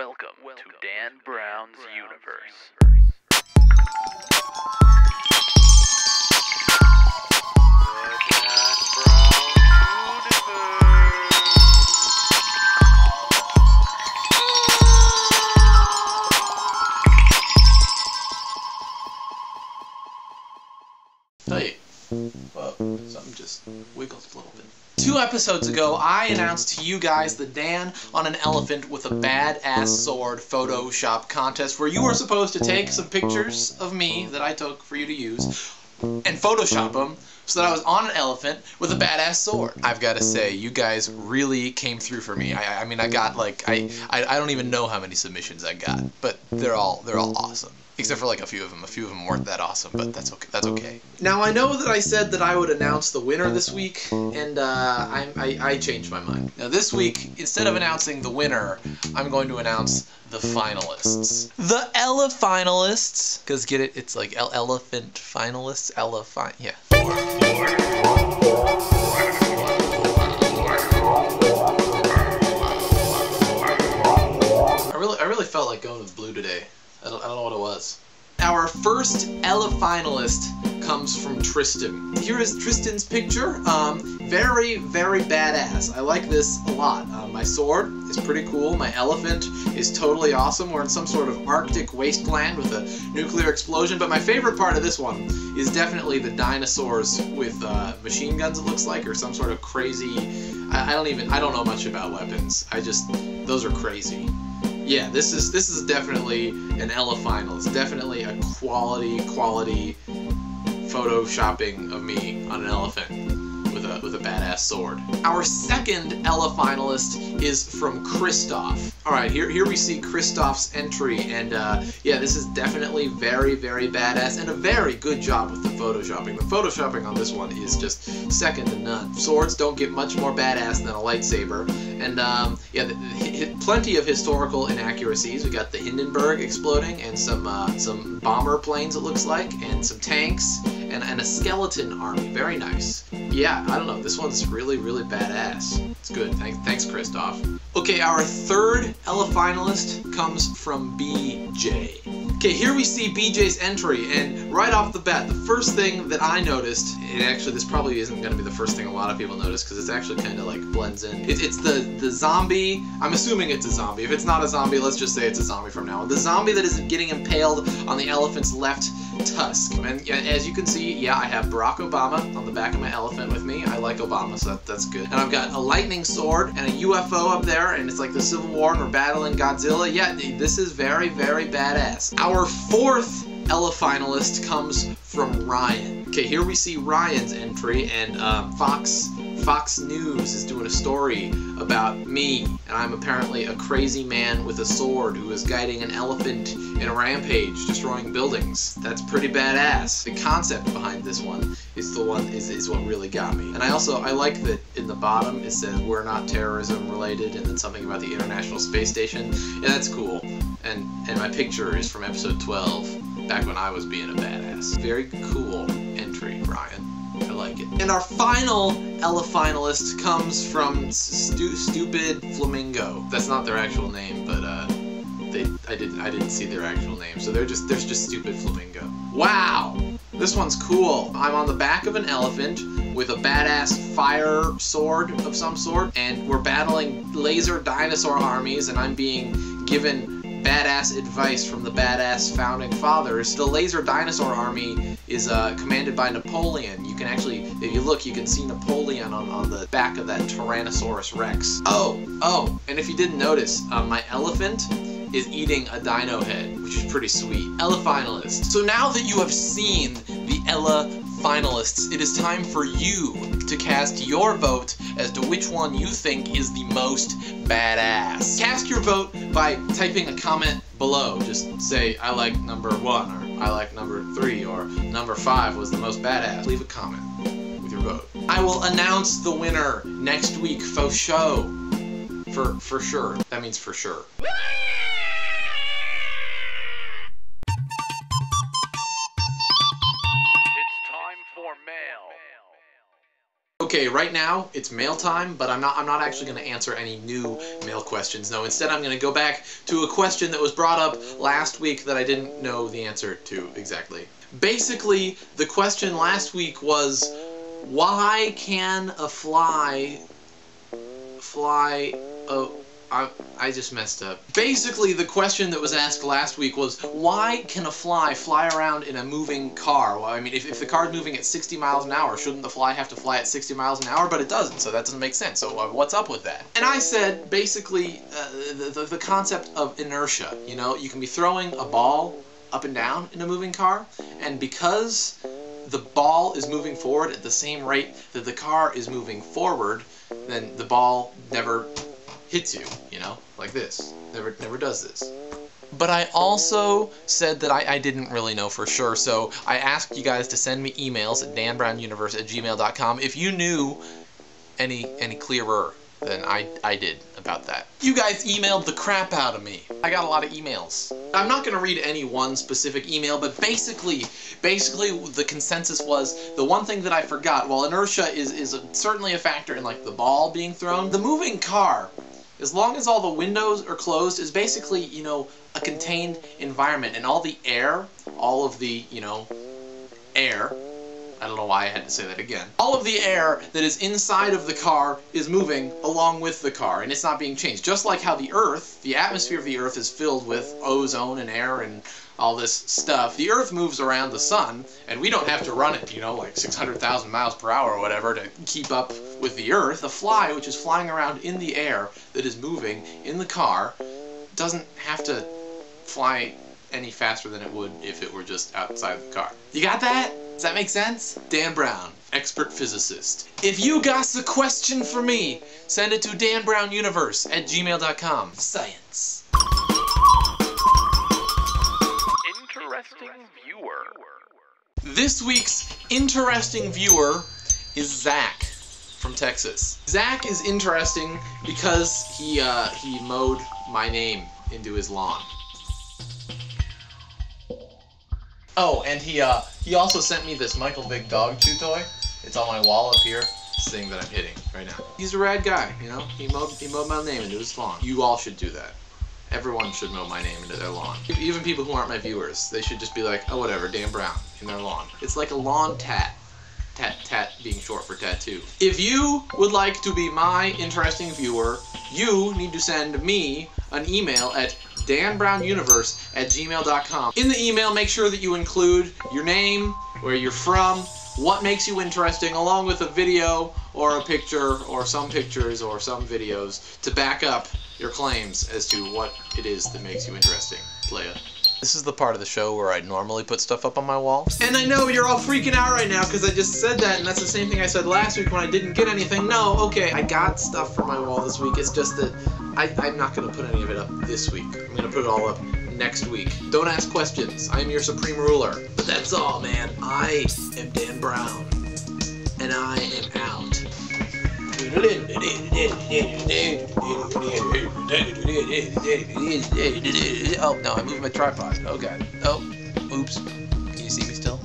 Welcome to Dan Brown's universe. Hey, whoa, something just wiggled a little bit. 2 episodes ago, I announced to you guys the Dan on an Elephant with a Badass Sword Photoshop contest where you were supposed to take some pictures of me that I took for you to use and Photoshop them so that I was on an elephant with a badass sword. I've got to say, you guys really came through for me. I mean, I got like, I don't even know how many submissions I got, but they're all awesome. Except for like a few of them. A few of them weren't that awesome, but that's okay. That's okay. Now I know that I said that I would announce the winner this week, and I changed my mind. Now this week, instead of announcing the winner, I'm going to announce the finalists. The Ella finalists, because get it? It's like elephant finalists. Yeah. I really felt like going with blue today. I don't know what it was. Our first Ella finalist comes from Tristan. Here is Tristan's picture. Very, very badass. I like this a lot. My sword is pretty cool. My elephant is totally awesome. We're in some sort of Arctic wasteland with a nuclear explosion. But my favorite part of this one is definitely the dinosaurs with machine guns, it looks like, or some sort of crazy... I don't know much about weapons. Those are crazy. Yeah, this is definitely an Ella finalist. Definitely a quality photoshopping of me on an elephant with a badass sword. Our second Ella finalist is from Christoph. All right, here we see Christoph's entry, and yeah, this is definitely very, very badass and a very good job with the photoshopping. The photoshopping on this one is just second to none. Swords don't get much more badass than a lightsaber, and yeah, plenty of historical inaccuracies. We got the Hindenburg exploding, and some bomber planes, it looks like, and some tanks, and a skeleton army. Very nice. Yeah, I don't know. This one's really, really badass. It's good. Thanks, Christoph. Okay, our third Ella finalist comes from BJ. Okay, here we see BJ's entry, and right off the bat, the first thing that I noticed, and actually this probably isn't going to be the first thing a lot of people notice because it's actually kind of like blends in. It's the zombie. I'm assuming it's a zombie. If it's not a zombie, let's just say it's a zombie from now on. The zombie that is getting impaled on the elephant's left tusk. And as you can see, yeah, I have Barack Obama on the back of my elephant with me. I like Obama, so that's good. And I've got a lightning sword and a UFO up there, and it's like the Civil War, and we're battling Godzilla. Yeah, this is very, very badass. Our fourth Ella finalist comes from Ryan. Okay, here we see Ryan's entry, and Fox News is doing a story about me, and I'm apparently a crazy man with a sword who is guiding an elephant in a rampage, destroying buildings. That's pretty badass. The concept behind this one is what really got me. And I like that in the bottom it says we're not terrorism related, and then something about the International Space Station. Yeah, that's cool. And my picture is from episode 12, back when I was being a badass. Very cool entry, Ryan. I like it. And our final Ella finalist comes from Stupid Flamingo. That's not their actual name, but I didn't see their actual name, so there's just Stupid Flamingo. Wow, this one's cool. I'm on the back of an elephant with a badass fire sword of some sort, and we're battling laser dinosaur armies, and I'm being given badass advice from the badass founding fathers. The laser dinosaur army is commanded by Napoleon. You can actually, if you look, you can see Napoleon on the back of that Tyrannosaurus Rex. Oh, and if you didn't notice, my elephant is eating a dino head, which is pretty sweet. Ella finalists. So now that you have seen the Ella finalists, it is time for you to cast your vote as to which one you think is the most badass. Cast your vote by typing a comment below. Just say, I like number 1, or I like number 3, or number 5 was the most badass. Leave a comment with your vote. I will announce the winner next week, for show. For sure. That means for sure. Okay, right now it's mail time, but I'm not actually going to answer any new mail questions. No, instead I'm going to go back to a question that was brought up last week that I didn't know the answer to exactly. Basically, the question last week was, why can a fly I just messed up. Basically, the question that was asked last week was, why can a fly fly around in a moving car? Well, I mean, if the car is moving at 60 miles an hour, shouldn't the fly have to fly at 60 miles an hour? But it doesn't, so that doesn't make sense. So what's up with that? And I said, basically, the concept of inertia. You know, you can be throwing a ball up and down in a moving car, and because the ball is moving forward at the same rate that the car is moving forward, then the ball never hits you, you know, like this. Never does this. But I also said that I didn't really know for sure, so I asked you guys to send me emails at danbrownuniverse@gmail.com if you knew any clearer than I did about that. You guys emailed the crap out of me. I got a lot of emails. I'm not going to read any one specific email, but basically the consensus was, the one thing that I forgot, while inertia is certainly a factor in like the ball being thrown, the moving car, as long as all the windows are closed, is basically, you know, a contained environment, and all the air, all of the, you know, air, I don't know why I had to say that again, all of the air that is inside of the car is moving along with the car, and it's not being changed. Just like how the Earth, the atmosphere of the Earth is filled with ozone and air and all this stuff, the Earth moves around the sun, and we don't have to run it, you know, like 600,000 miles per hour or whatever to keep up with the Earth. The fly, which is flying around in the air that is moving in the car, doesn't have to fly any faster than it would if it were just outside the car. You got that? Does that make sense? Dan Brown, expert physicist. If you got a question for me, send it to danbrownuniverse@gmail.com. Science. Interesting viewer. This week's interesting viewer is Zach from Texas. Zach is interesting because he mowed my name into his lawn. Oh, and he also sent me this Michael Vick dog chew toy. It's on my wall up here. This thing that I'm hitting right now. He's a rad guy, you know. He mowed my name into his lawn. You all should do that. Everyone should mow my name into their lawn. Even people who aren't my viewers. They should just be like, oh whatever, Dan Brown in their lawn. It's like a lawn tat. Tat being short for tattoo. If you would like to be my interesting viewer, you need to send me an email at danbrownuniverse@gmail.com. In the email, make sure that you include your name, where you're from, what makes you interesting, along with a video or a picture or some pictures or some videos to back up your claims as to what it is that makes you interesting, playa. This is the part of the show where I normally put stuff up on my wall. And I know you're all freaking out right now because I just said that, and that's the same thing I said last week when I didn't get anything. No, okay, I got stuff for my wall this week. It's just that I'm not going to put any of it up this week. I'm going to put it all up next week. Don't ask questions. I am your supreme ruler. But that's all, man. I am Dan Brown, and I am out. Oh, no, I moved my tripod. Oh, God. Oh, oops. Can you see me still?